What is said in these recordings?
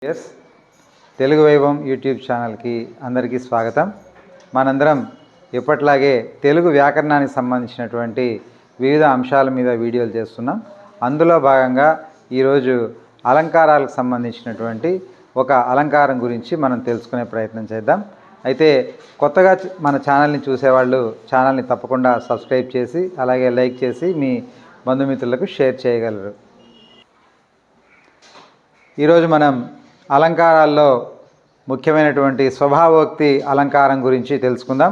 Yes Telugu వైభవం YouTube ఛానల్కి అందరికీ స్వాగతం. మనందరం ఎప్పట్లాగే తెలుగు వ్యాకరణానికి సంబంధించినటువంటి వివిధ అంశాల మీద వీడియోలు చేస్తున్నాం. అందులో భాగంగా ఈరోజు అలంకారాలకు సంబంధించినటువంటి ఒక అలంకారం గురించి మనం తెలుసుకునే ప్రయత్నం చేద్దాం. అయితే కొత్తగా మన ఛానల్ని చూసేవాళ్ళు ఛానల్ని తప్పకుండా సబ్స్క్రైబ్ చేసి అలాగే లైక్ చేసి మీ బంధుమిత్రులకు షేర్ చేయగలరు. ఈరోజు మనం అలంకారాల్లో ముఖ్యమైనటువంటి స్వభావోక్తి అలంకారం గురించి తెలుసుకుందాం.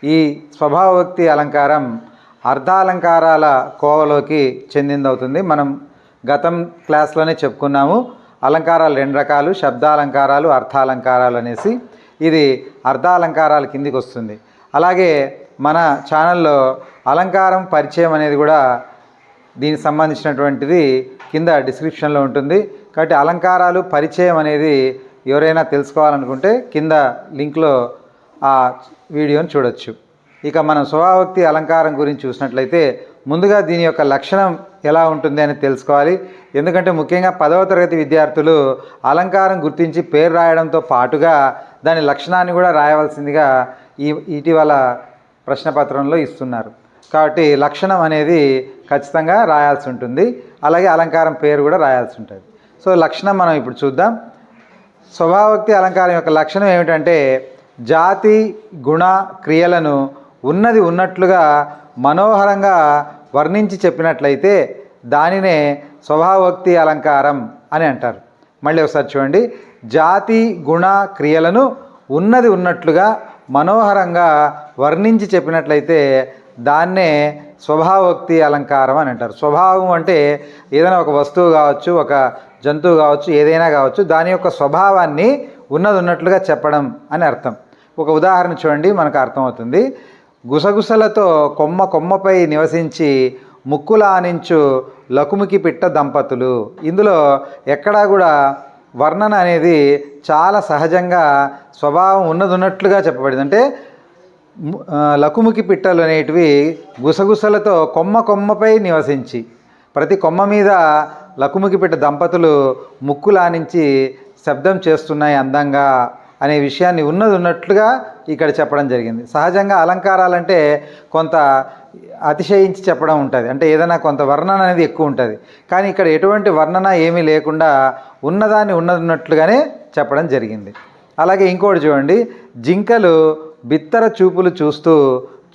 ఈ స్వభావోక్తి అలంకారం అర్ధాలంకారాల కోవలోకి చెందిందవుతుంది. మనం గతం క్లాస్లోనే చెప్పుకున్నాము. అలంకారాలు రెండు రకాలు, శబ్దాలంకారాలు, అర్థాలంకారాలు అనేసి. ఇది అర్ధాలంకారాల కిందికి వస్తుంది. అలాగే మన ఛానల్లో అలంకారం పరిచయం అనేది కూడా దీనికి సంబంధించినటువంటిది కింద డిస్క్రిప్షన్లో ఉంటుంది. కాబట్టి అలంకారాలు పరిచయం అనేది ఎవరైనా తెలుసుకోవాలనుకుంటే కింద లింక్లో ఆ వీడియోని చూడొచ్చు. ఇక మనం స్వభావోక్తి అలంకారం గురించి చూసినట్లయితే ముందుగా దీని యొక్క లక్షణం ఎలా ఉంటుంది అని తెలుసుకోవాలి. ఎందుకంటే ముఖ్యంగా 10వ తరగతి విద్యార్థులు అలంకారం గుర్తించి పేరు రాయడంతో పాటుగా దాని లక్షణాన్ని కూడా రాయవలసిందిగా ఇటీవల ప్రశ్నపత్రంలో ఇస్తున్నారు. కాబట్టి లక్షణం అనేది ఖచ్చితంగా రాయాల్సి ఉంటుంది. అలాగే అలంకారం పేరు కూడా రాయాల్సి ఉంటుంది. సో లక్షణం మనం ఇప్పుడు చూద్దాం. స్వభావోక్తి అలంకారం యొక్క లక్షణం ఏమిటంటే జాతి గుణ క్రియలను ఉన్నది ఉన్నట్లుగా మనోహరంగా వర్ణించి చెప్పినట్లయితే దానినే స్వభావోక్తి అలంకారం అని అంటారు. మళ్ళీ ఒకసారి చూడండి. జాతి గుణ క్రియలను ఉన్నది ఉన్నట్లుగా మనోహరంగా వర్ణించి చెప్పినట్లయితే దాన్నే స్వభావోక్తి అలంకారం అని అంటారు. స్వభావం అంటే ఏదైనా ఒక వస్తువు కావచ్చు, ఒక జంతువు కావచ్చు, ఏదైనా కావచ్చు, దాని యొక్క స్వభావాన్ని ఉన్నది ఉన్నట్లుగా చెప్పడం అని అర్థం. ఒక ఉదాహరణ చూడండి, మనకు అర్థమవుతుంది. గుసగుసలతో కొమ్మపై నివసించి ముక్కులానించు లకుముకి పిట్ట దంపతులు. ఇందులో ఎక్కడా కూడా వర్ణన అనేది చాలా సహజంగా స్వభావం ఉన్నది ఉన్నట్లుగా చెప్పబడింది. అంటే లకుముకి పిట్టలు అనేటివి గుసగుసలతో కొమ్మపై నివసించి, ప్రతి కొమ్మ మీద లకుముకి పిట్ట దంపతులు ముక్కులానించి శబ్దం చేస్తున్నాయి అందంగా అనే విషయాన్ని ఉన్నది ఉన్నట్లుగా ఇక్కడ చెప్పడం జరిగింది. సహజంగా అలంకారాలంటే కొంత అతిశయించి చెప్పడం ఉంటుంది. అంటే ఏదైనా కొంత వర్ణన అనేది ఎక్కువ ఉంటుంది. కానీ ఇక్కడ ఎటువంటి వర్ణన ఏమీ లేకుండా ఉన్నదాన్ని ఉన్నది ఉన్నట్లుగానే చెప్పడం జరిగింది. అలాగే ఇంకోటి చూడండి. జింకలు బిత్తర చూపులు చూస్తూ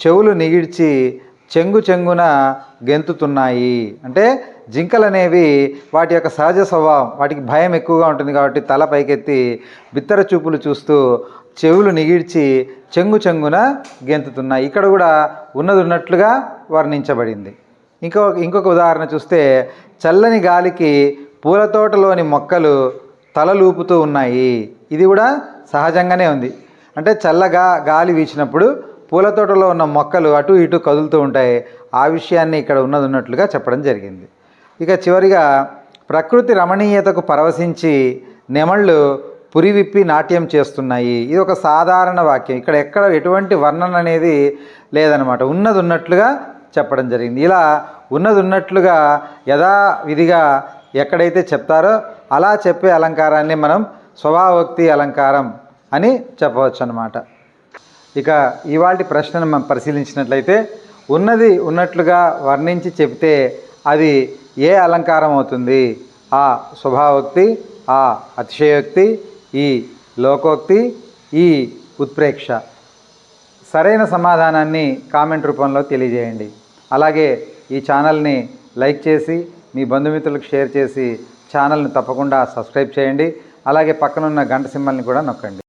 చెవులు నిగిడ్చి చెంగున గెంతుతున్నాయి. అంటే జింకలు అనేవి వాటి యొక్క సహజ స్వభావం, వాటికి భయం ఎక్కువగా ఉంటుంది కాబట్టి తల పైకెత్తి బిత్తర చూపులు చూస్తూ చెవులు నిగిడ్చి చెంగున గెంతుతున్నాయి. ఇక్కడ కూడా ఉన్నది ఉన్నట్లుగా వర్ణించబడింది. ఇంకొక ఉదాహరణ చూస్తే చల్లని గాలికి పూల తోటలోని మొక్కలు తలలూపుతూ ఉన్నాయి. ఇది కూడా సహజంగానే ఉంది. అంటే చల్లగా గాలి వీచినప్పుడు పూల తోటలో ఉన్న మొక్కలు అటు ఇటు కదులుతూ ఉంటాయి. ఆ విషయాన్ని ఇక్కడ ఉన్నది ఉన్నట్లుగా చెప్పడం జరిగింది. ఇక చివరిగా ప్రకృతి రమణీయతకు పరవశించి నెమళ్ళు పురివిప్పి నాట్యం చేస్తున్నాయి. ఇది ఒక సాధారణ వాక్యం. ఇక్కడ ఎక్కడ ఎటువంటి వర్ణన అనేది లేదనమాట. ఉన్నది ఉన్నట్లుగా చెప్పడం జరిగింది. ఇలా ఉన్నది ఉన్నట్లుగా యథావిధిగా ఎక్కడైతే చెప్తారో అలా చెప్పే అలంకారాన్ని మనం స్వభావోక్తి అలంకారం అని చెప్పవచ్చు అన్నమాట. ఇక ఇవాల్టి ప్రశ్నను మనం పరిశీలించినట్లయితే ఉన్నది ఉన్నట్లుగా వర్ణించి చెప్తే అది ఏ అలంకారం అవుతుంది? ఆ స్వభావోక్తి, ఆ అతిశయోక్తి, ఈ లోకోక్తి, ఈ ఉత్ప్రేక్ష. సరైన సమాధానాన్ని కామెంట్ రూపంలో తెలియజేయండి. అలాగే ఈ ఛానల్ని లైక్ చేసి మీ బంధుమిత్రులకు షేర్ చేసి ఛానల్ని తప్పకుండా సబ్స్క్రైబ్ చేయండి. అలాగే పక్కనున్న గంట సింబల్ని కూడా నొక్కండి.